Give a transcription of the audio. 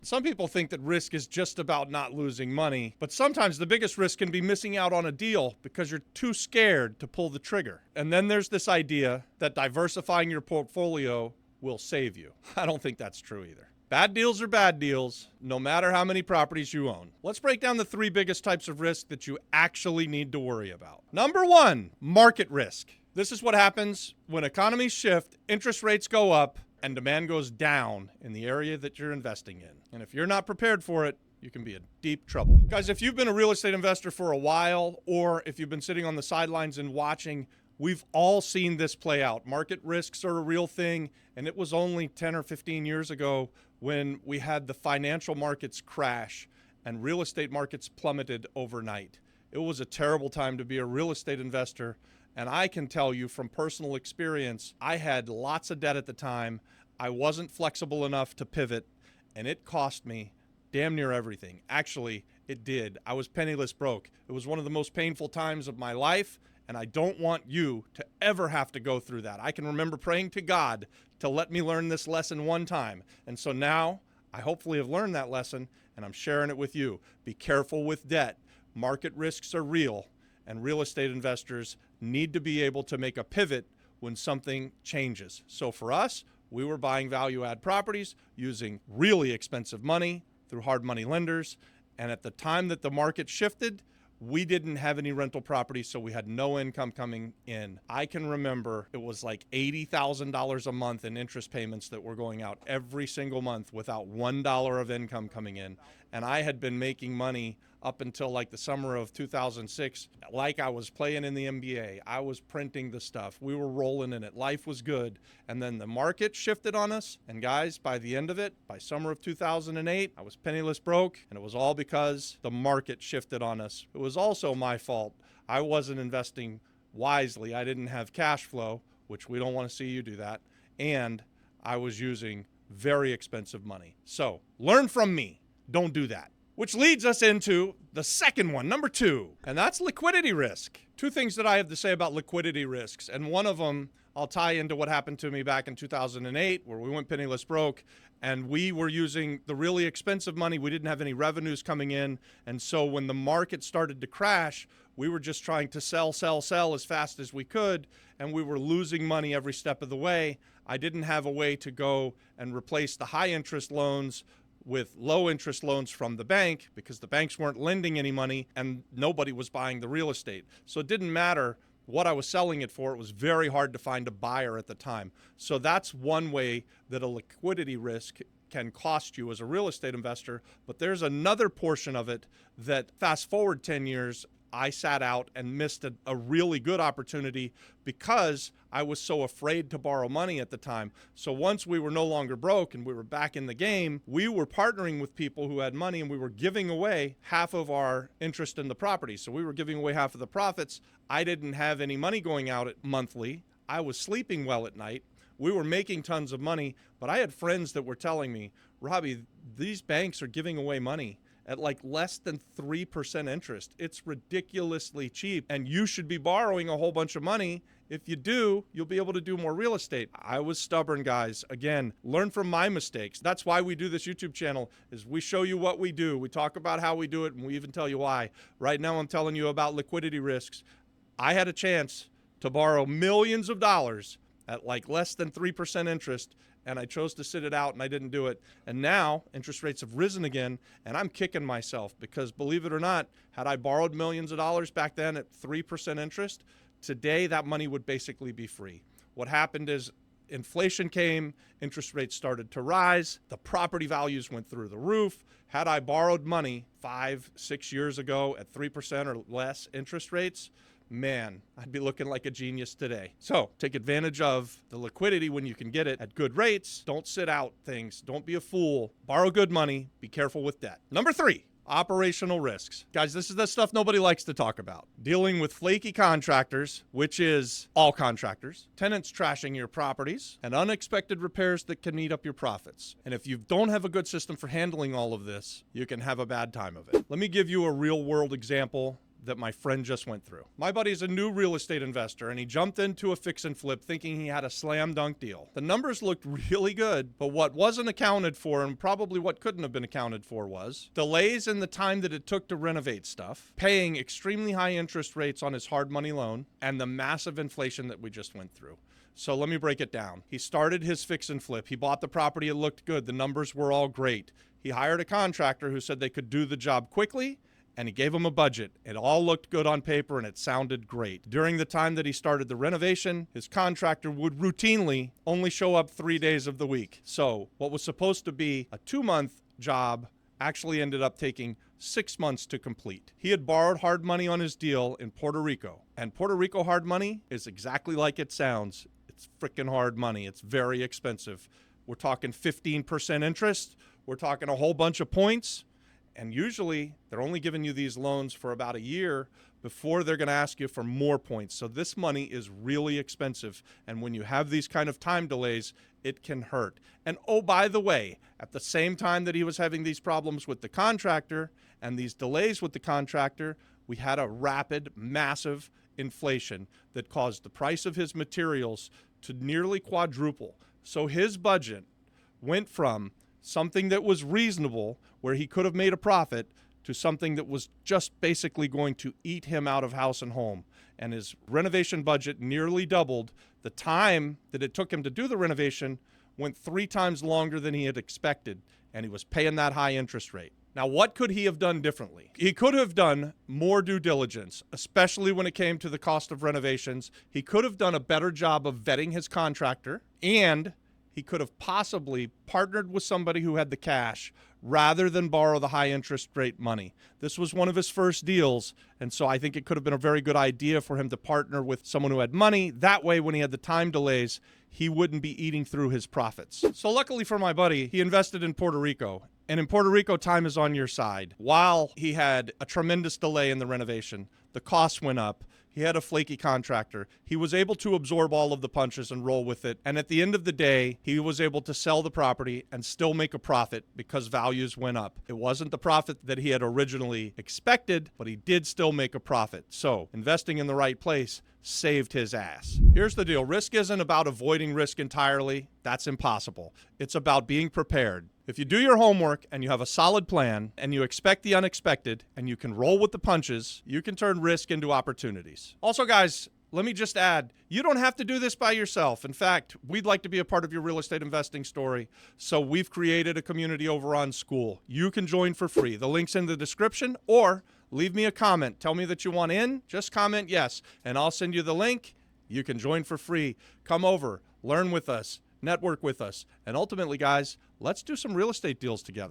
Some people think that risk is just about not losing money, but sometimes the biggest risk can be missing out on a deal because you're too scared to pull the trigger. And then there's this idea that diversifying your portfolio will save you. I don't think that's true either. Bad deals are bad deals, no matter how many properties you own. Let's break down the 3 biggest types of risk that you actually need to worry about. Number 1, market risk. This is what happens when economies shift, interest rates go up, and demand goes down in the area that you're investing in. And if you're not prepared for it, you can be in deep trouble. Guys, if you've been a real estate investor for a while, or if you've been sitting on the sidelines and watching, we've all seen this play out. Market risks are a real thing, and it was only 10 or 15 years ago when we had the financial markets crash and real estate markets plummeted overnight. It was a terrible time to be a real estate investor, and I can tell you from personal experience, I had lots of debt at the time. I wasn't flexible enough to pivot, and it cost me damn near everything. Actually, it did. I was penniless broke. It was one of the most painful times of my life, and I don't want you to ever have to go through that. I can remember praying to God to let me learn this lesson one time. And so now I hopefully have learned that lesson, and I'm sharing it with you. Be careful with debt. Market risks are real, and real estate investors need to be able to make a pivot when something changes. So for us, we were buying value add properties using really expensive money through hard money lenders. And at the time that the market shifted, we didn't have any rental properties, so we had no income coming in. I can remember it was like $80,000 a month in interest payments that were going out every single month without $1 of income coming in. And I had been making money up until like the summer of 2006, like I was playing in the NBA. I was printing the stuff. We were rolling in it. Life was good. And then the market shifted on us. And guys, by the end of it, by summer of 2008, I was penniless broke. And it was all because the market shifted on us. It was also my fault. I wasn't investing wisely. I didn't have cash flow, which we don't want to see you do that. And I was using very expensive money. So learn from me. Don't do that. Which leads us into the second one, number 2, and that's liquidity risk. 2 things that I have to say about liquidity risks, and one of them I'll tie into what happened to me back in 2008, where we went penniless broke, and we were using the really expensive money. We didn't have any revenues coming in, and so when the market started to crash, we were just trying to sell as fast as we could, and we were losing money every step of the way. I didn't have a way to go and replace the high interest loans with low interest loans from the bank because the banks weren't lending any money and nobody was buying the real estate. So it didn't matter what I was selling it for. It was very hard to find a buyer at the time. So that's one way that a liquidity risk can cost you as a real estate investor. But there's another portion of it that fast forward 10 years, I sat out and missed a really good opportunity because I was so afraid to borrow money at the time. So once we were no longer broke and we were back in the game, we were partnering with people who had money and we were giving away half of our interest in the property. So we were giving away half of the profits. I didn't have any money going out monthly. I was sleeping well at night. We were making tons of money, but I had friends that were telling me, Robbie, these banks are giving away money at like less than 3% interest. It's ridiculously cheap, and you should be borrowing a whole bunch of money. If you do, you'll be able to do more real estate. I was stubborn, guys. Again, learn from my mistakes. That's why we do this YouTube channel, is we show you what we do. We talk about how we do it, and we even tell you why. Right now, I'm telling you about liquidity risks. I had a chance to borrow millions of dollars at like less than 3% interest, and I chose to sit it out, and I didn't do it. And now interest rates have risen again, and I'm kicking myself because, believe it or not, had I borrowed millions of dollars back then at 3% interest, today that money would basically be free. What happened is inflation came, interest rates started to rise, the property values went through the roof. Had I borrowed money 5-6 years ago at 3% or less interest rates, man, I'd be looking like a genius today. So take advantage of the liquidity when you can get it at good rates. Don't sit out things. Don't be a fool. Borrow good money. Be careful with debt. Number 3, operational risks. Guys, this is the stuff nobody likes to talk about. Dealing with flaky contractors, which is all contractors, tenants trashing your properties, and unexpected repairs that can eat up your profits. And if you don't have a good system for handling all of this, you can have a bad time of it. Let me give you a real world example that my friend just went through. My buddy's a new real estate investor, and he jumped into a fix and flip thinking he had a slam dunk deal. The numbers looked really good, but what wasn't accounted for, and probably what couldn't have been accounted for, was delays in the time that it took to renovate stuff, paying extremely high interest rates on his hard money loan, and the massive inflation that we just went through. So let me break it down. He started his fix and flip. He bought the property. It looked good. The numbers were all great. He hired a contractor who said they could do the job quickly, and he gave him a budget. It all looked good on paper, and it sounded great. During the time that he started the renovation, his contractor would routinely only show up 3 days of the week. So what was supposed to be a 2-month job actually ended up taking 6 months to complete. He had borrowed hard money on his deal in Puerto Rico, and Puerto Rico hard money is exactly like it sounds. It's freaking hard money. It's very expensive. We're talking 15% interest. We're talking a whole bunch of points. And usually they're only giving you these loans for about a year before they're going to ask you for more points. So this money is really expensive. And when you have these kind of time delays, it can hurt. And oh, by the way, at the same time that he was having these problems with the contractor and these delays with the contractor, we had a rapid, massive inflation that caused the price of his materials to nearly quadruple. So his budget went from something that was reasonable, where he could have made a profit, to something that was just basically going to eat him out of house and home. And his renovation budget nearly doubled. The time that it took him to do the renovation went 3 times longer than he had expected, and he was paying that high interest rate. Now, what could he have done differently? He could have done more due diligence, especially when it came to the cost of renovations. He could have done a better job of vetting his contractor, and he could have possibly partnered with somebody who had the cash rather than borrow the high interest rate money. This was one of his first deals, and so I think it could have been a very good idea for him to partner with someone who had money. That way, when he had the time delays, he wouldn't be eating through his profits. So luckily for my buddy, he invested in Puerto Rico. And in Puerto Rico, time is on your side. While he had a tremendous delay in the renovation, the costs went up. He had a flaky contractor. He was able to absorb all of the punches and roll with it. And at the end of the day, he was able to sell the property and still make a profit because values went up. It wasn't the profit that he had originally expected, but he did still make a profit. So investing in the right place saved his ass. Here's the deal. Risk isn't about avoiding risk entirely. That's impossible. It's about being prepared. If you do your homework and you have a solid plan and you expect the unexpected and you can roll with the punches, you can turn risk into opportunities. Also, guys, let me just add, you don't have to do this by yourself. In fact, we'd like to be a part of your real estate investing story. So we've created a community over on School. You can join for free. The link's in the description, or leave me a comment. Tell me that you want in. Just comment yes, and I'll send you the link. You can join for free. Come over, learn with us, network with us, and ultimately, guys, let's do some real estate deals together.